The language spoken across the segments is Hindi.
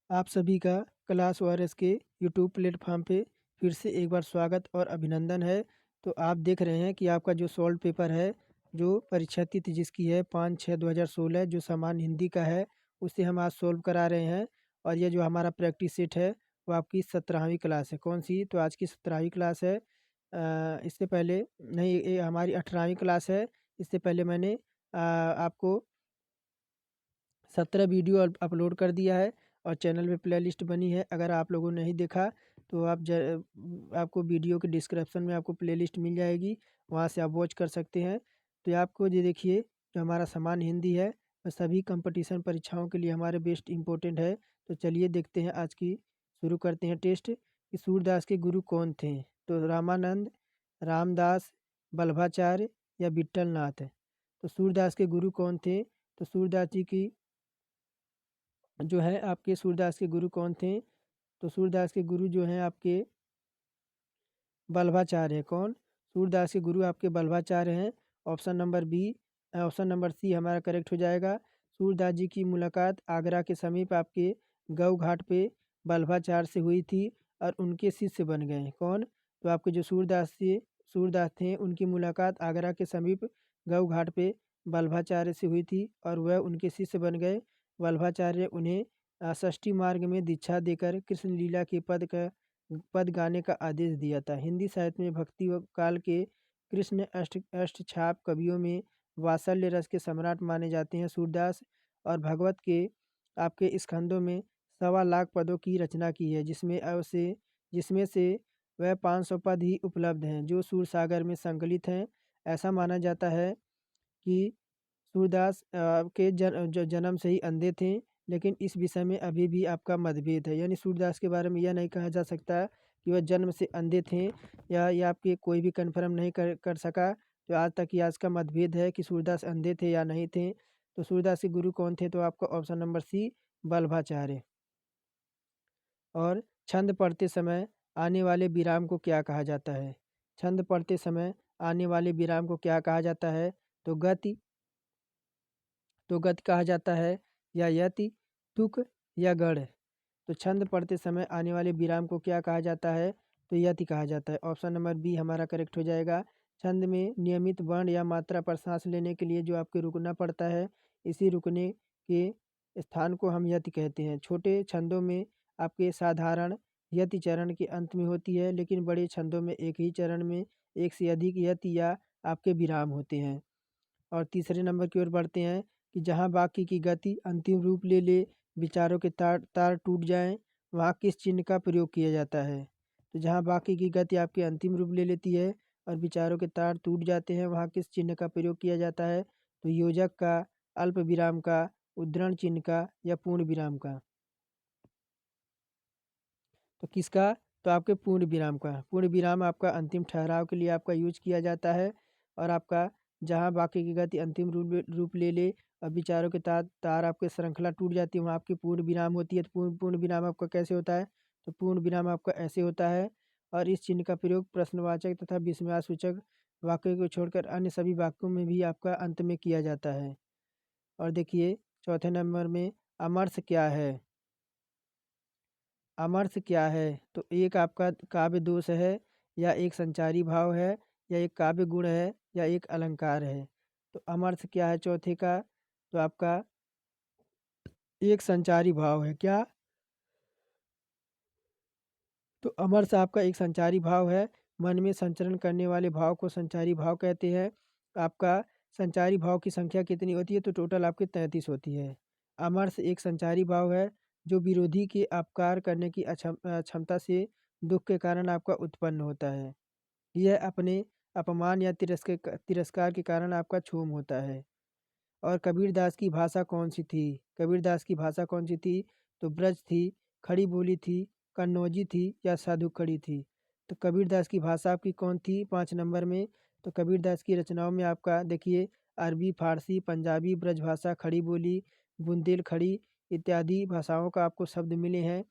आप सभी का क्लास ORS के यूट्यूब प्लेटफॉर्म पे फिर से एक बार स्वागत और अभिनंदन है। तो आप देख रहे हैं कि आपका जो सॉल्व पेपर है, जो परीक्षा तिथि जिसकी है 5/6/2016, जो सामान्य हिंदी का है, उसे हम आज सॉल्व करा रहे हैं। और ये जो हमारा प्रैक्टिस सेट है वो आपकी 17वीं क्लास है। कौन सी? तो आज की 17वीं क्लास है। इससे पहले नहीं, ये हमारी 18वीं क्लास है। इससे पहले मैंने आपको 17 वीडियो अपलोड कर दिया है और चैनल में प्लेलिस्ट बनी है। अगर आप लोगों ने नहीं देखा तो आपको वीडियो के डिस्क्रिप्शन में आपको प्लेलिस्ट मिल जाएगी, वहाँ से आप वॉच कर सकते हैं। तो ये आपको ये देखिए, जो हमारा सामान्य हिंदी है वह सभी कंपटीशन परीक्षाओं के लिए हमारे बेस्ट इम्पोर्टेंट है। तो चलिए देखते हैं, आज की शुरू करते हैं टेस्ट कि सूरदास के गुरु कौन थे। तो रामानंद, रामदास, वल्लभाचार्य या विट्ठल नाथ। तो सूरदास के गुरु कौन थे? तो सूरदास जी की जो है आपके सूरदास के गुरु कौन थे? तो सूरदास के गुरु जो हैं आपके वल्लभाचार्य हैं। कौन? सूरदास के गुरु आपके वल्लभाचार्य हैं। Option number B, option number C हमारा करेक्ट हो जाएगा। सूरदास जी की मुलाकात आगरा के समीप आपके गऊ घाट पे वल्लभाचार्य से हुई थी और उनके शिष्य बन गए। कौन? तो आपके जो सूरदास थे, उनकी मुलाकात आगरा के समीप गऊ घाट पे वल्लभाचार्य से हुई थी और वह उनके शिष्य बन गए। वल्लभाचार्य उन्हें षष्ठी मार्ग में दीक्षा देकर कृष्ण लीला के पद गाने का आदेश दिया था। हिंदी साहित्य में भक्ति काल के कृष्ण अष्टछाप कवियों में वात्सल्य रस के सम्राट माने जाते हैं सूरदास। और भगवत के आपके स्कंदों में 1.25 लाख पदों की रचना की है, जिसमें से वह 500 पद ही उपलब्ध हैं जो सूरसागर में संकलित हैं। ऐसा माना जाता है कि सूरदास के जन्म से ही अंधे थे, लेकिन इस विषय में अभी भी आपका मतभेद है। यानी सूरदास के बारे में यह नहीं कहा जा सकता कि वह जन्म से अंधे थे, या ये आपके कोई भी कन्फर्म नहीं कर सका। तो आज तक ये आज का मतभेद है कि सूरदास अंधे थे या नहीं थे। तो सूरदास के गुरु कौन थे? तो आपका ऑप्शन नंबर सी, वल्लभाचार्य। और छंद पढ़ते समय आने वाले विराम को क्या कहा जाता है? छंद पढ़ते समय आने वाले विराम को क्या कहा जाता है? तो गति कहा जाता है, या यति, तुक या गढ़। तो छंद पढ़ते समय आने वाले विराम को क्या कहा जाता है? तो यति कहा जाता है। ऑप्शन नंबर बी हमारा करेक्ट हो जाएगा। छंद में नियमित वर्ण या मात्रा पर सांस लेने के लिए जो आपके रुकना पड़ता है, इसी रुकने के स्थान को हम यति कहते हैं। छोटे छंदों में आपके साधारण यति चरण के अंत में होती है, लेकिन बड़े छंदों में एक ही चरण में एक से अधिक यति या आपके विराम होते हैं। और तीसरे नंबर की ओर बढ़ते हैं कि जहाँ वाक्य की गति अंतिम रूप ले विचारों के तार तार टूट जाएं, वहाँ किस चिन्ह का प्रयोग किया जाता है? तो जहाँ वाक्य की गति आपकी अंतिम रूप ले लेती है और विचारों के तार टूट जाते हैं, वहाँ किस चिन्ह का प्रयोग किया जाता है? तो योजक का, अल्प विराम का, उद्धरण चिन्ह का या पूर्ण विराम का। तो किसका? तो आपके पूर्ण विराम का। पूर्ण विराम आपका अंतिम ठहराव के लिए आपका यूज किया जाता है। और आपका जहाँ वाक्य की गति अंतिम रूप ले ले और विचारों के तार तार आपके श्रृंखला टूट जाती है, वहाँ आपकी पूर्ण विराम होती है। तो पूर्ण विराम आपका कैसे होता है? तो पूर्ण विराम आपका ऐसे होता है। और इस चिन्ह का प्रयोग प्रश्नवाचक तथा विस्मयासूचक वाक्य को छोड़कर अन्य सभी वाक्यों में भी आपका अंत में किया जाता है। और देखिए चौथे नंबर में अमर्ष क्या है? अमर्ष क्या है? तो एक आपका काव्य दोष है, या एक संचारी भाव है, या एक काव्य गुण है, या एक अलंकार है। तो अमर्ष क्या है चौथे का? तो आपका एक संचारी भाव है। क्या? तो अमर्ष आपका एक संचारी भाव है। मन में संचरण करने वाले भाव को संचारी भाव कहते हैं। आपका संचारी भाव की संख्या कितनी होती है? तो टोटल आपकी 33 होती है। अमर्ष एक संचारी भाव है जो विरोधी के अपकार करने की क्षमता से दुख के कारण आपका उत्पन्न होता है। यह अपने अपमान या तिरस्कार के कारण आपका क्षोभ होता है। और कबीरदास की भाषा कौन सी थी? कबीरदास की भाषा कौन सी थी? तो ब्रज थी, खड़ी बोली थी, कन्नौजी थी या साधुखड़ी थी। तो कबीरदास की भाषा आपकी कौन थी 5 नंबर में? तो कबीरदास की रचनाओं में आपका देखिए अरबी, फारसी, पंजाबी, ब्रजभाषा, खड़ी बोली, बुंदेलखड़ी इत्यादि भाषाओं का आपको शब्द मिले हैं,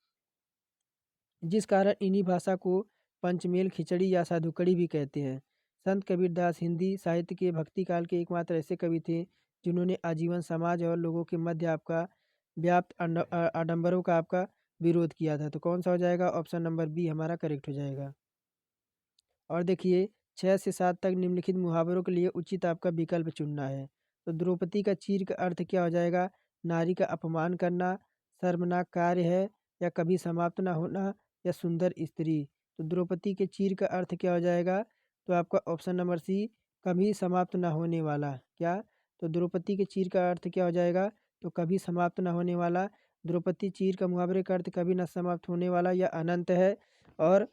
जिस कारण इन्हीं भाषा को पंचमेल, खिचड़ी या साधुकड़ी भी कहते हैं। संत कबीरदास हिंदी साहित्य के भक्ति काल के एकमात्र ऐसे कवि थे जिन्होंने आजीवन समाज और लोगों के मध्य आपका व्याप्त आडंबरों का आपका विरोध किया था। तो कौन सा हो जाएगा? ऑप्शन नंबर बी हमारा करेक्ट हो जाएगा। और देखिए 6 से 7 तक निम्नलिखित मुहावरों के लिए उचित आपका विकल्प चुनना है। तो द्रौपदी का चीर का अर्थ क्या हो जाएगा? नारी का अपमान करना, शर्मनाक कार्य है, या कभी समाप्त ना होना, या सुंदर स्त्री। तो द्रौपदी के चीर का अर्थ क्या हो जाएगा? तो आपका ऑप्शन नंबर सी, कभी समाप्त ना होने वाला। क्या? तो द्रौपदी के चीर का अर्थ क्या हो जाएगा? तो कभी समाप्त ना होने वाला। द्रौपदी चीर का मुहावरे का अर्थ कभी ना समाप्त होने वाला या अनंत है। और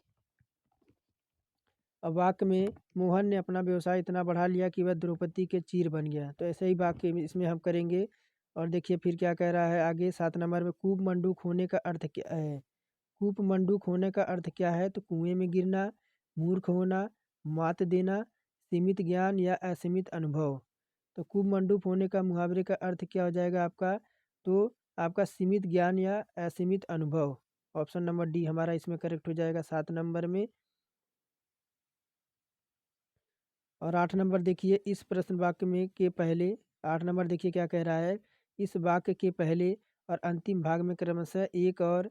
अब वाक्य में मोहन ने अपना व्यवसाय इतना बढ़ा लिया कि वह द्रौपदी के चीर बन गया। तो ऐसे ही वाक्य इसमें हम करेंगे। और देखिए फिर क्या कह रहा है आगे 7 नंबर में, कूप मंडूक होने का अर्थ क्या है? कूप मंडूक होने का अर्थ क्या है? तो कुएं में गिरना, मूर्ख होना, मात देना, सीमित ज्ञान या असीमित अनुभव। तो कूप मंडूक होने का मुहावरे का अर्थ क्या हो जाएगा आपका? तो आपका सीमित ज्ञान या असीमित अनुभव। ऑप्शन नंबर डी हमारा इसमें करेक्ट हो जाएगा 7 नंबर में। और 8 नंबर देखिए, इस प्रश्न वाक्य में के पहले 8 नंबर देखिए क्या कह रहा है। इस वाक्य के पहले और अंतिम भाग में क्रमशः 1 और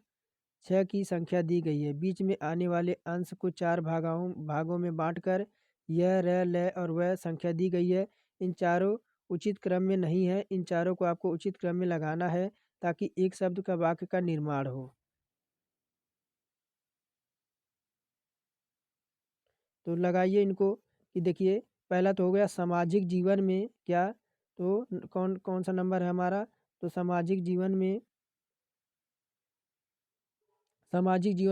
6 की संख्या दी गई है। बीच में आने वाले अंश को 4 भागों में बांटकर यह, र, ल और वह संख्या दी गई है। इन चारों उचित क्रम में नहीं है। इन चारों को आपको उचित क्रम में लगाना है ताकि एक शब्द का वाक्य का निर्माण हो। तो लगाइए इनको कि देखिए पहला तो हो गया सामाजिक जीवन में क्या? तो कौन कौन सा नंबर है हमारा? तो सामाजिक जीवन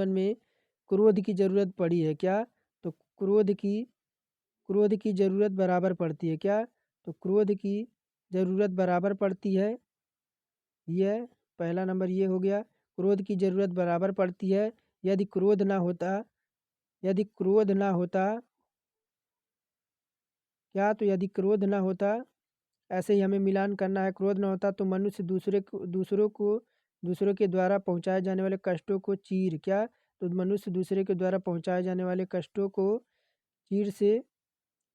में क्रोध की ज़रूरत पड़ी है क्या? तो क्रोध की ज़रूरत बराबर पड़ती है क्या? तो क्रोध की ज़रूरत बराबर पड़ती है। यह पहला नंबर ये हो गया, क्रोध की ज़रूरत बराबर पड़ती है। यदि क्रोध ना होता यदि क्रोध ना होता क्या? तो यदि क्रोध ना होता, ऐसे ही हमें मिलान करना है। क्रोध ना होता तो मनुष्य दूसरों के द्वारा पहुंचाए जाने वाले कष्टों को चीर क्या? तो मनुष्य दूसरे के द्वारा पहुंचाए जाने वाले कष्टों को चीर से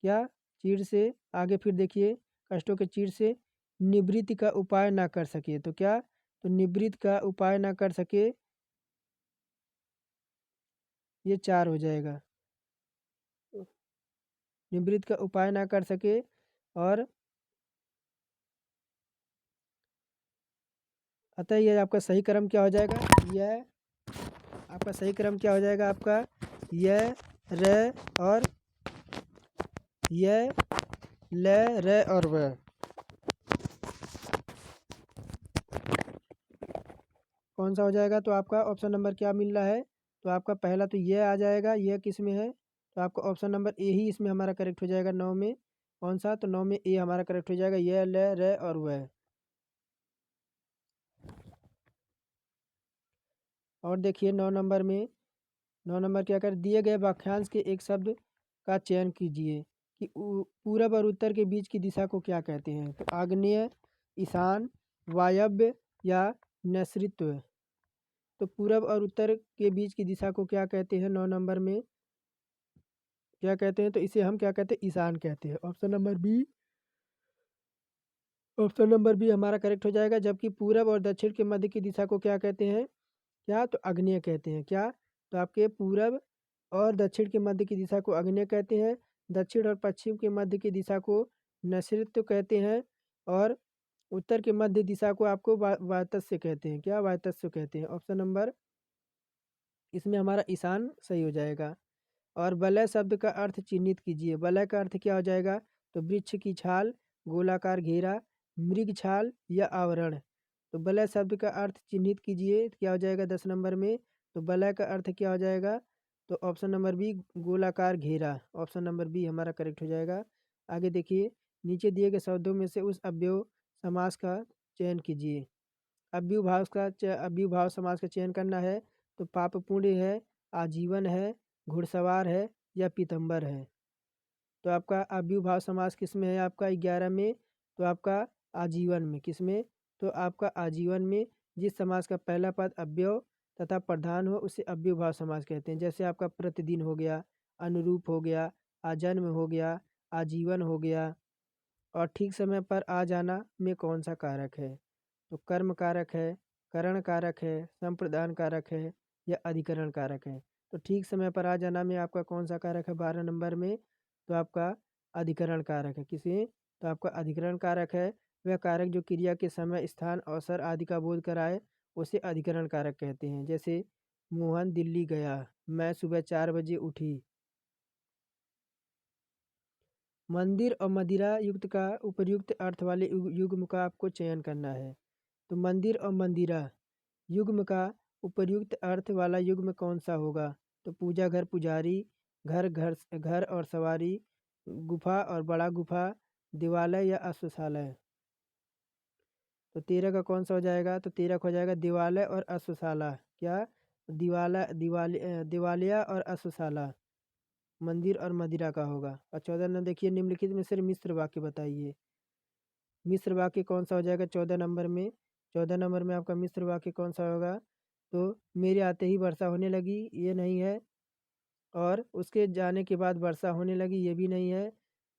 क्या? चीर से आगे फिर देखिए, कष्टों के चीर से निवृत्ति का उपाय ना कर सके। तो क्या? तो निवृत्ति का उपाय ना कर सके, ये 4 हो जाएगा। निवृत्ति का उपाय ना कर सके। और अतः यह आपका सही क्रम क्या हो जाएगा? यह आपका सही क्रम क्या हो जाएगा? आपका यह, र और यह, ल, र और व। कौन सा हो जाएगा? तो आपका ऑप्शन नंबर क्या मिल रहा है? तो आपका पहला तो यह आ जाएगा। यह किस में है? तो आपका ऑप्शन नंबर ए ही इसमें हमारा करेक्ट हो जाएगा 9 में। कौन सा? तो 9 में ए हमारा करेक्ट हो जाएगा। यह, ल, र और वह। और देखिए 9 नंबर क्या कर दिए गए वाक्यांश के एक शब्द का चयन कीजिए कि पूरब और उत्तर के बीच की दिशा को क्या कहते हैं? तो आग्नेय, ईशान, वायव्य या नैऋत्य। तो पूरब और उत्तर के बीच की दिशा को क्या कहते हैं? 9 नंबर में क्या कहते हैं? तो इसे हम क्या कहते हैं? ईशान कहते हैं। ऑप्शन नंबर बी हमारा करेक्ट हो जाएगा। जबकि पूरब और दक्षिण के मध्य की दिशा को क्या कहते हैं? क्या? तो आग्नेय कहते हैं। क्या? तो आपके पूरब और दक्षिण के मध्य की दिशा को आग्नेय कहते हैं। दक्षिण और पश्चिम के मध्य की दिशा को नैऋत्य कहते हैं। और उत्तर के मध्य दिशा को आपको वायतस्य कहते हैं। क्या? वायतस्य कहते हैं। ऑप्शन नंबर इसमें हमारा ईशान सही हो जाएगा। और वलय शब्द का अर्थ चिन्हित कीजिए। वलय का अर्थ क्या हो जाएगा? तो वृक्ष की छाल, गोलाकार घेरा, मृग छाल या आवरण। तो वलय शब्द का अर्थ चिन्हित कीजिए। क्या हो जाएगा 10 नंबर में? तो वलय का अर्थ क्या हो जाएगा? तो ऑप्शन नंबर बी, गोलाकार घेरा। ऑप्शन नंबर बी हमारा करेक्ट हो जाएगा। आगे देखिए, नीचे दिए गए शब्दों में से उस अव्यव समास का चयन कीजिए। अव्ययभाव समास का चयन करना है। तो पाप पुण्य है, आजीवन है, घुड़सवार है या पीतम्बर है। तो आपका अव्ययभाव समास किस में है? आपका 11 में। तो आपका आजीवन में। किस में? तो आपका आजीवन में। जिस समास का पहला पद अव्यय तथा प्रधान हो उसे अव्ययभाव समास कहते हैं। जैसे आपका प्रतिदिन हो गया, अनुरूप हो गया, आजन्म हो गया, आजीवन हो गया। और ठीक समय पर आ जाना में कौन सा कारक है? तो कर्म कारक है। करण कारक है, संप्रदान कारक है या अधिकरण कारक है। तो ठीक समय पर आ जाना में आपका कौन सा कारक है 12 नंबर में? तो आपका अधिकरण कारक है। किसे? तो आपका अधिकरण कारक है। वह कारक जो क्रिया के समय, स्थान, अवसर आदि का बोध कराए उसे अधिकरण कारक कहते हैं। जैसे मोहन दिल्ली गया, मैं सुबह 4 बजे उठी। मंदिर और मदिरा युक्त का उपर्युक्त अर्थ वाले युग्म का आपको चयन करना है। तो मंदिर और मंदिरा युग्म का उपर्युक्त अर्थ वाला युग्म कौन सा होगा? तो पूजा घर पुजारी, घर घर घर और सवारी, गुफा और बड़ा गुफा, दिवालय या अश्वशालय। तो 13 का कौन सा हो जाएगा? तो 13 का हो जाएगा दिवालय और अश्वशाला। क्या? दिवालिया और अश्वशाला मंदिर और मदिरा का होगा। और 14 नंबर देखिए, निम्नलिखित में से मिश्र वाक्य बताइए। मिश्र वाक्य कौन सा हो जाएगा 14 नंबर में? 14 नंबर में आपका मिश्र वाक्य कौन सा होगा? तो मेरे आते ही वर्षा होने लगी, ये नहीं है। और उसके जाने के बाद वर्षा होने लगी, ये भी नहीं है।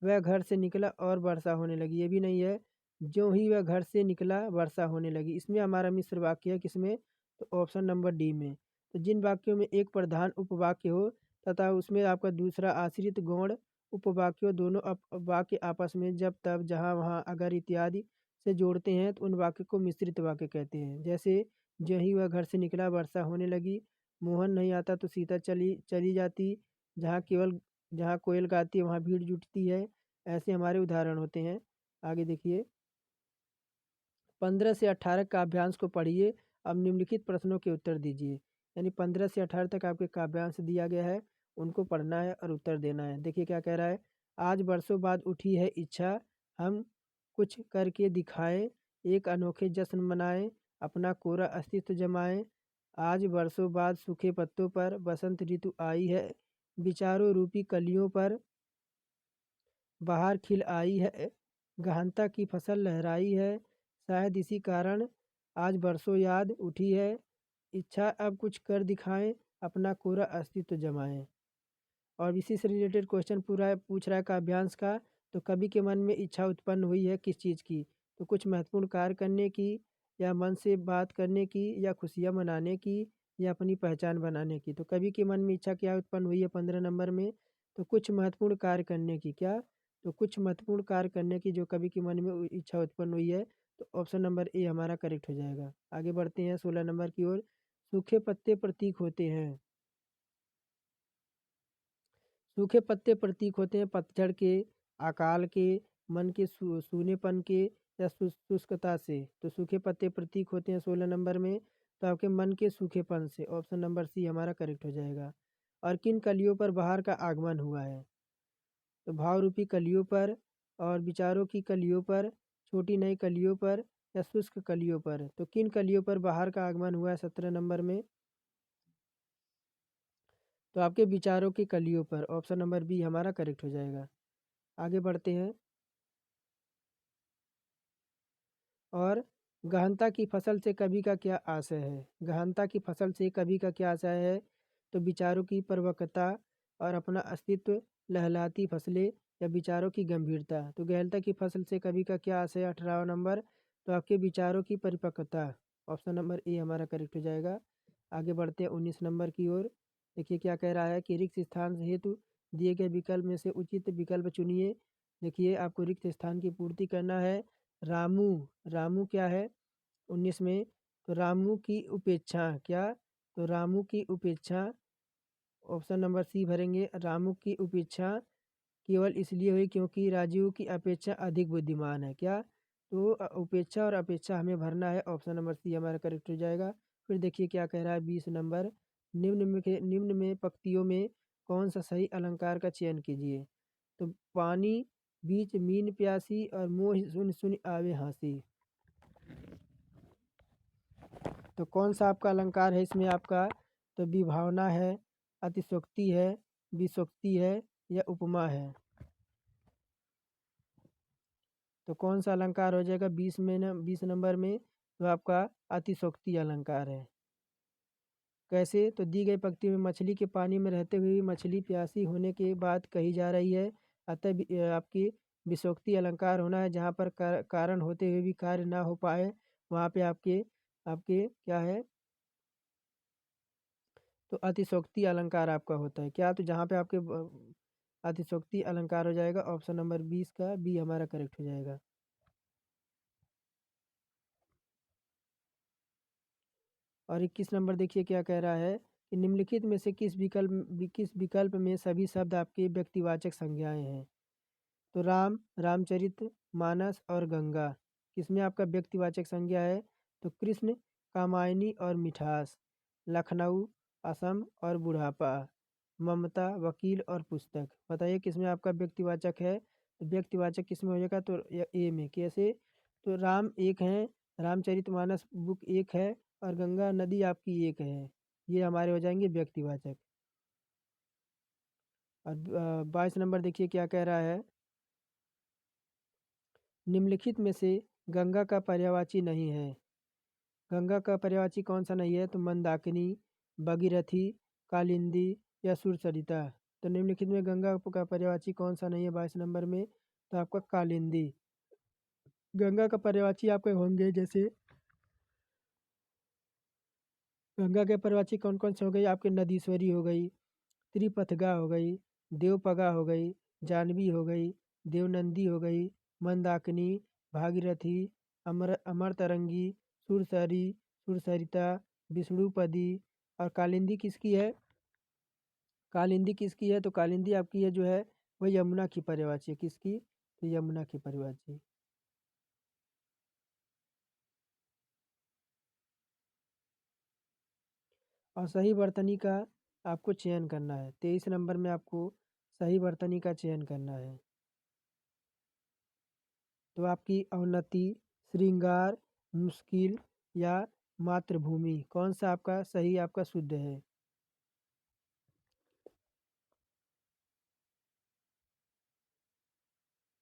वह घर से निकला और वर्षा होने लगी, ये भी नहीं है। जो ही वह घर से निकला वर्षा होने लगी, इसमें हमारा मिश्र वाक्य है। किसमें? तो ऑप्शन नंबर डी में। तो जिन वाक्यों में एक प्रधान उपवाक्य हो तथा उसमें आपका दूसरा आश्रित गौण उपवाक्यों, दोनों वाक्य आपस में जब तब जहाँ वहाँ अगर इत्यादि से जोड़ते हैं तो उन वाक्य को मिश्रित वाक्य कहते हैं। जैसे जो ही वह घर से निकला वर्षा होने लगी, मोहन नहीं आता तो सीता चली चली जाती, जहाँ कोयल गाती है वहाँ भीड़ जुटती है। ऐसे हमारे उदाहरण होते हैं। आगे देखिए, 15 से 18 काव्यांश को पढ़िए। अब निम्नलिखित प्रश्नों के उत्तर दीजिए। यानी 15 से 18 तक आपके काव्यांश दिया गया है, उनको पढ़ना है और उत्तर देना है। देखिए क्या कह रहा है। आज बरसों बाद उठी है इच्छा, हम कुछ करके दिखाएं, एक अनोखे जश्न मनाएं, अपना कोरा अस्तित्व जमाएं। आज बरसों बाद सूखे पत्तों पर बसंत ऋतु आई है, विचारों रूपी कलियों पर बाहर खिल आई है, गहनता की फसल लहराई है, शायद इसी कारण आज बरसों याद उठी है, इच्छा अब कुछ कर दिखाएं, अपना कोरा अस्तित्व जमाएं। और इसी से रिलेटेड क्वेश्चन पूरा पूछ रहा है काव्यांश का। तो कवि के मन में इच्छा उत्पन्न हुई है किस चीज़ की? तो कुछ महत्वपूर्ण कार्य करने की, या मन से बात करने की, या खुशियाँ मनाने की, या अपनी पहचान बनाने की। तो कवि के मन में इच्छा क्या उत्पन्न हुई है 15 नंबर में? तो कुछ महत्वपूर्ण कार्य करने की। क्या? तो कुछ महत्वपूर्ण कार्य करने की जो कवि के मन में इच्छा उत्पन्न हुई है। तो ऑप्शन नंबर ए हमारा करेक्ट हो जाएगा। आगे बढ़ते हैं 16 नंबर की ओर। सूखे पत्ते प्रतीक होते हैं। सूखे पत्ते प्रतीक होते हैं पतझड़ के, अकाल के, मन के सूनेपन के, या शुष्कता से। तो सूखे पत्ते प्रतीक होते हैं 16 नंबर में, तो आपके मन के सूखेपन से। ऑप्शन नंबर सी हमारा करेक्ट हो जाएगा। और किन कलियों पर बाहर का आगमन हुआ है? तो भाव रूपी कलियों पर, और विचारों की कलियों पर, छोटी नई कलियों पर, या शुष्क कलियों पर। तो किन कलियों पर बाहर का आगमन हुआ है 17 नंबर में? तो आपके विचारों की कलियों पर। ऑप्शन नंबर बी हमारा करेक्ट हो जाएगा। आगे बढ़ते हैं। और गहनता की फसल से कवि का क्या आशय है? गहनता की फसल से कवि का क्या आशय है? तो विचारों की परिपक्वता और अपना अस्तित्व लहलाती फसलें, या विचारों की गंभीरता। तो गहनता की फसल से कवि का क्या आशय है 18वां नंबर? तो आपके विचारों की परिपक्वता। ऑप्शन नंबर ए हमारा करेक्ट हो जाएगा। आगे बढ़ते हैं 19 नंबर की ओर। देखिए क्या कह रहा है कि रिक्त स्थान हेतु दिए गए विकल्प में से उचित विकल्प चुनिए। देखिए आपको रिक्त स्थान की पूर्ति करना है। रामू, रामू क्या है 19 में? तो रामू की उपेक्षा। क्या? तो रामू की उपेक्षा। ऑप्शन नंबर सी भरेंगे। रामू की उपेक्षा केवल इसलिए हुई क्योंकि राजीव की अपेक्षा अधिक बुद्धिमान है। क्या? तो उपेक्षा और अपेक्षा हमें भरना है। ऑप्शन नंबर सी हमारा करेक्ट हो जाएगा। फिर देखिए क्या कह रहा है 20 नंबर। निम्न में पंक्तियों में कौन सा सही अलंकार का चयन कीजिए? तो पानी बीच मीन प्यासी और मोह सुन सुन आवे हंसी। तो कौन सा आपका अलंकार है इसमें आपका? तो विभावना है, अतिशोक्ति है, विशोक्ति है, या उपमा है। तो कौन सा अलंकार हो जाएगा 20 नंबर में? तो आपका अतिशोक्ति अलंकार है। कैसे? तो दी गई पंक्ति में मछली के पानी में रहते हुए भी मछली प्यासी होने के बाद कही जा रही है, अतः आपकी विशोक्ति अलंकार होना है। जहाँ पर कारण होते हुए भी कार्य ना हो पाए, वहाँ पे आपके आपके क्या है, तो अतिशयोक्ति अलंकार आपका होता है क्या, तो जहाँ पे आपके अतिशयोक्ति अलंकार हो जाएगा ऑप्शन नंबर 20 का बी हमारा करेक्ट हो जाएगा। और 21 नंबर देखिए क्या कह रहा है कि निम्नलिखित में से किस विकल्प में सभी शब्द आपके व्यक्तिवाचक संज्ञाएं हैं। तो राम, रामचरित मानस और गंगा किसमें आपका व्यक्तिवाचक संज्ञा है, तो कृष्ण, कामायनी और मिठास, लखनऊ, असम और बुढ़ापा, ममता, वकील और पुस्तक। बताइए किसमें आपका व्यक्तिवाचक है, तो व्यक्तिवाचक किसमें हो जाएगा, तो ए में कैसे, तो राम एक है, रामचरितमानस बुक एक है और गंगा नदी आपकी एक है, ये हमारे हो जाएंगे व्यक्तिवाचक। और 22 नंबर देखिए क्या कह रहा है, निम्नलिखित में से गंगा का पर्यायवाची नहीं है। गंगा का पर्यायवाची कौन सा नहीं है, तो मंदाकिनी, भगीरथी, कालिंदी या सुरसरिता। तो निम्नलिखित में गंगा का पर्यायवाची कौन सा नहीं है 22 नंबर में, तो आपका कालिंदी। गंगा का पर्यायवाची आपके होंगे जैसे, गंगा के पर्यायवाची कौन कौन से हो गई आपके, नदीश्वरी हो गई, त्रिपथगा हो गई, देवपगा हो गई, जानवी हो गई, देवनंदी हो गई, मंदाकिनी, भागीरथी, अमर तरंगी, सुरसरी, सुरसरिता, विष्णुपदी। और कालिंदी किसकी है, कालिंदी किसकी है, तो कालिंदी आपकी है जो है वह यमुना की पर्यायवाची है, किसकी, तो यमुना की पर्यायवाची। और सही वर्तनी का आपको चयन करना है, 23 नंबर में आपको सही वर्तनी का चयन करना है। तो आपकी अवनति, श्रृंगार, मुश्किल या मातृभूमि, कौन सा आपका सही आपका शुद्ध है।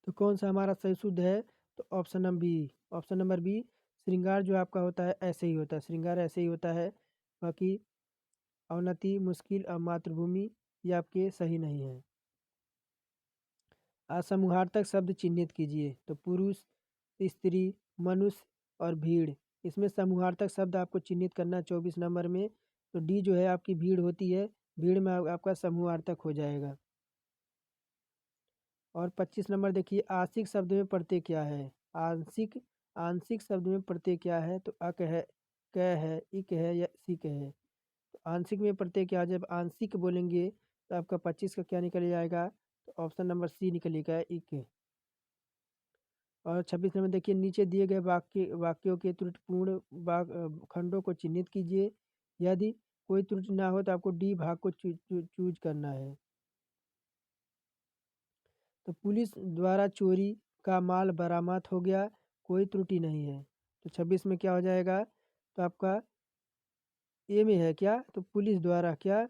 तो कौन सा हमारा सही शुद्ध है, तो option number B, option number B, श्रृंगार जो आपका होता है ऐसे ही होता है, श्रृंगार ऐसे ही होता है। बाकी अवनति, मुश्किल और मातृभूमि ये आपके सही नहीं है। असमूहार्थक शब्द चिन्हित कीजिए, तो पुरुष, स्त्री, मनुष्य और भीड़, इसमें समूहार्थक शब्द आपको चिन्हित करना है 24 नंबर में। तो डी जो है आपकी भीड़ होती है, भीड़ में आपका समूहार्थक हो जाएगा। और 25 नंबर देखिए, आंशिक शब्द में प्रत्यय क्या है, आंशिक, आंशिक शब्द में प्रत्यय क्या है, तो अक है, क है, इक है या सिक है। तो आंशिक में प्रत्यय क्या है, जब आंशिक बोलेंगे तो आपका 25 का क्या निकल जाएगा, तो ऑप्शन नंबर सी निकलेगा, इक। और 26 नंबर देखिए, नीचे दिए गए वाक्यों के त्रुटिपूर्ण खंडों को चिन्हित कीजिए, यदि कोई त्रुटि ना हो तो आपको डी भाग को चूज करना है। तो पुलिस द्वारा चोरी का माल बरामद हो गया, कोई त्रुटि नहीं है। तो 26 में क्या हो जाएगा, तो आपका ए में है क्या, तो पुलिस द्वारा क्या,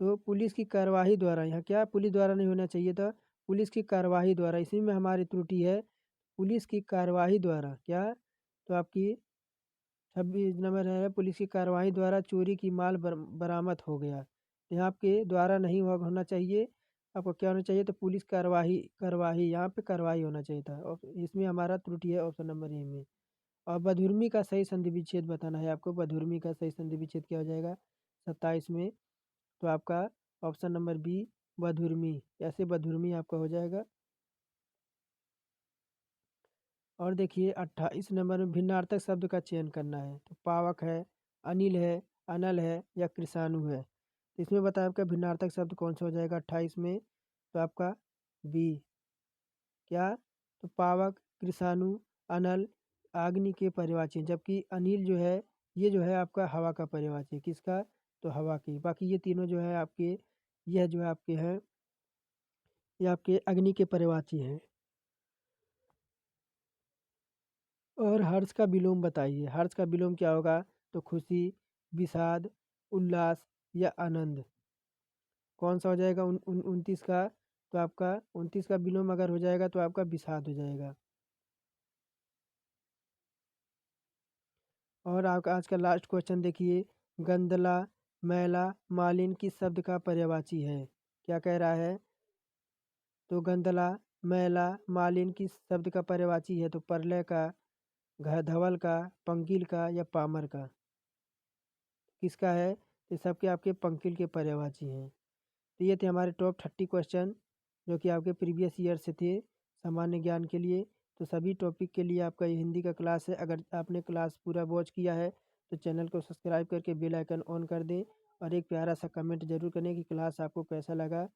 तो पुलिस की कार्यवाही द्वारा, यहाँ क्या पुलिस द्वारा नहीं होना चाहिए था, पुलिस की कार्यवाही द्वारा, इसी में हमारी त्रुटि है, पुलिस की कार्यवाही द्वारा क्या, तो आपकी 26 नंबर है, पुलिस की कार्यवाही द्वारा चोरी की माल बरामद हो गया। यहाँ आपके द्वारा नहीं होना चाहिए, आपको क्या होना चाहिए, तो पुलिस कार्यवाही, कार्यवाही यहाँ पे कार्यवाही होना चाहिए था, और इसमें हमारा त्रुटि है ऑप्शन नंबर ए में। और बधुर्मी का सही संधि विच्छेद बताना है आपको, बधुर्मी का सही संधि विच्छेद क्या हो जाएगा 27 में, तो आपका ऑप्शन नंबर बी बधुर्मी, ऐसे बधुर्मी आपका हो जाएगा। और देखिए 28 नंबर में भिन्नार्थक शब्द का चयन करना है, तो पावक है, अनिल है, अनल है या कृषाणु है। तो इसमें बताया आपका भिन्नार्थक शब्द कौन सा हो जाएगा 28 में, तो आपका बी क्या, तो पावक, कृषाणु, अनल अग्नि के पर्यायवाची हैं, जबकि अनिल जो है ये जो है आपका हवा का पर्यायवाची है, किसका, तो हवा की। बाकी ये तीनों जो है आपके, यह जो है आपके हैं, ये आपके अग्नि के पर्यायवाची हैं। और हर्ष का विलोम बताइए, हर्ष का विलोम क्या होगा, तो खुशी, विषाद, उल्लास या आनंद, कौन सा हो जाएगा 29 का, तो आपका 29 का विलोम अगर हो जाएगा तो आपका विषाद हो जाएगा। और आपका आज का लास्ट क्वेश्चन देखिए, गंदला, मैला, मालिन किस शब्द का पर्यायवाची है, क्या कह रहा है, तो गंदला, मैला, मालिन किस शब्द का पर्यायवाची है, तो प्रलय का, धवल का, पंकिल का या पामर का? किसका है? ये सबके आपके पंकिल के पर्यायवाची हैं। तो ये थे हमारे टॉप 30 क्वेश्चन जो कि आपके प्रीवियस ईयर से थे सामान्य ज्ञान के लिए। तो सभी टॉपिक के लिए आपका ये हिंदी का क्लास है। अगर आपने क्लास पूरा वॉच किया है तो चैनल को सब्सक्राइब करके बेल आइकन ऑन कर दें और एक प्यारा सा कमेंट जरूर करें कि क्लास आपको कैसा लगा।